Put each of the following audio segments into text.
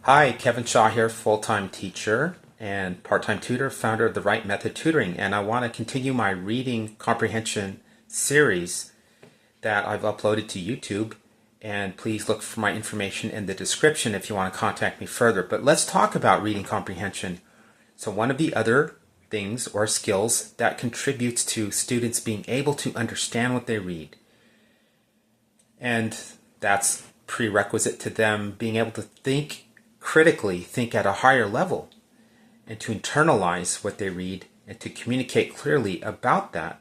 Hi, Kevin Shaw here, full-time teacher and part-time tutor, founder of The Right Method Tutoring, and I want to continue my reading comprehension series that I've uploaded to YouTube, and please look for my information in the description if you want to contact me further. But let's talk about reading comprehension. So one of the other things or skills that contributes to students being able to understand what they read, and that's prerequisite to them being able to think critically, think at a higher level, and to internalize what they read and to communicate clearly about that,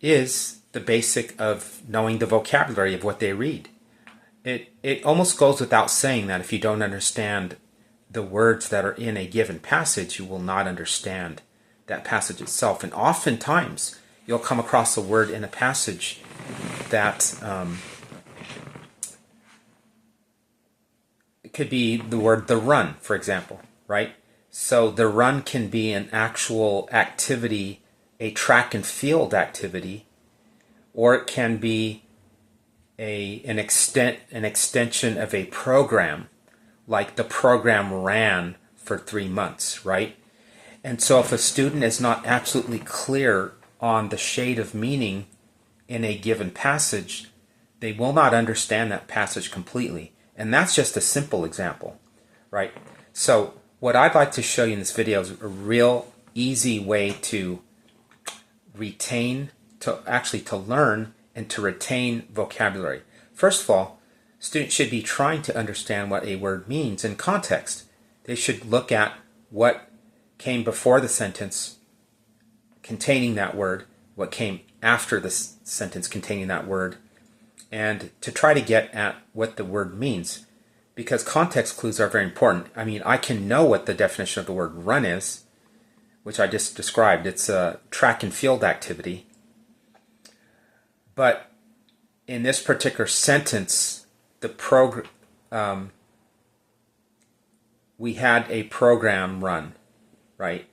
is the basic of knowing the vocabulary of what they read. It almost goes without saying that if you don't understand the words that are in a given passage, you will not understand that passage itself. And oftentimes you'll come across a word in a passage that it could be the word the run, for example, right? So the run can be an actual activity, a track and field activity, or it can be an extension of a program, like the program ran for 3 months, right? And so if a student is not absolutely clear on the shade of meaning in a given passage, they will not understand that passage completely. And that's just a simple example, right? So what I'd like to show you in this video is a real easy way to retain, to learn and to retain vocabulary. First of all, students should be trying to understand what a word means in context. They should look at what came before the sentence containing that word, what came after the sentence containing that word, and to try to get at what the word means, because context clues are very important. I mean, I can know what the definition of the word run is, which I just described. It's a track and field activity. But in this particular sentence, we had a program run, right?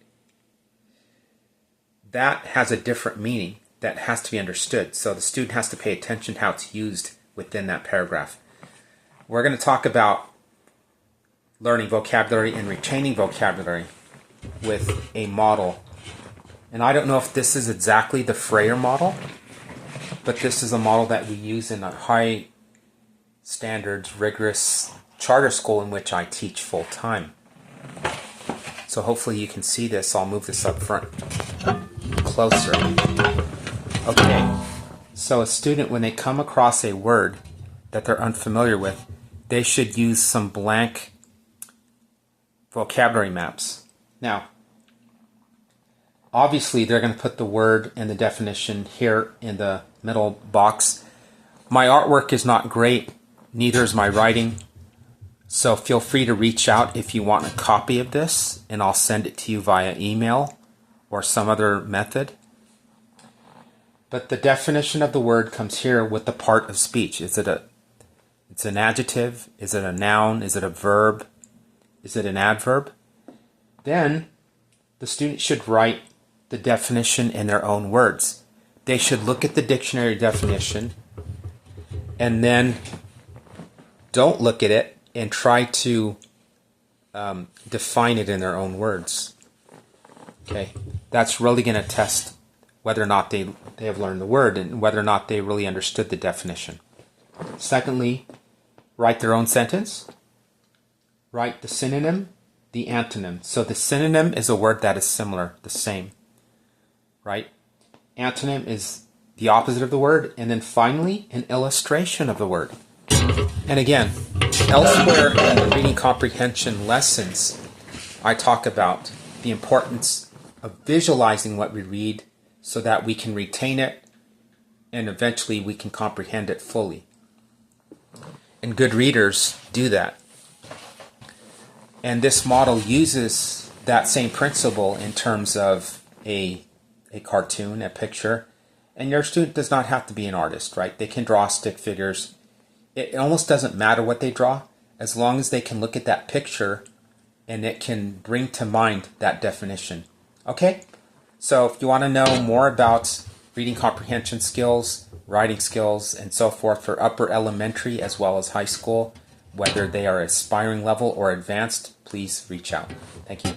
That has a different meaning that has to be understood. So the student has to pay attention to how it's used within that paragraph. We're going to talk about learning vocabulary and retaining vocabulary with a model. And I don't know if this is exactly the Freyer model, but this is a model that we use in a high standards, rigorous charter school in which I teach full time. So hopefully you can see this. I'll move this up front closer. Okay, so a student, when they come across a word that they're unfamiliar with, they should use some blank vocabulary maps. Now, obviously they're going to put the word and the definition here in the middle box. My artwork is not great, neither is my writing, so feel free to reach out if you want a copy of this, and I'll send it to you via email or some other method. But the definition of the word comes here with the part of speech. It's an adjective? Is it a noun? Is it a verb? Is it an adverb? Then the student should write the definition in their own words. They should look at the dictionary definition and then don't look at it and try to define it in their own words. Okay, that's really going to test whether or not they have learned the word and whether or not they really understood the definition. Secondly, write their own sentence. Write the synonym, the antonym. So the synonym is a word that is similar, the same, right? Antonym is the opposite of the word. And then finally, an illustration of the word. And again, elsewhere in the reading comprehension lessons, I talk about the importance of visualizing what we read so that we can retain it and eventually we can comprehend it fully. And good readers do that. And this model uses that same principle in terms of a cartoon, a picture. And your student does not have to be an artist, right? They can draw stick figures. It almost doesn't matter what they draw, as long as they can look at that picture and it can bring to mind that definition. Okay? So if you want to know more about reading comprehension skills, writing skills, and so forth for upper elementary as well as high school, whether they are aspiring level or advanced, please reach out. Thank you.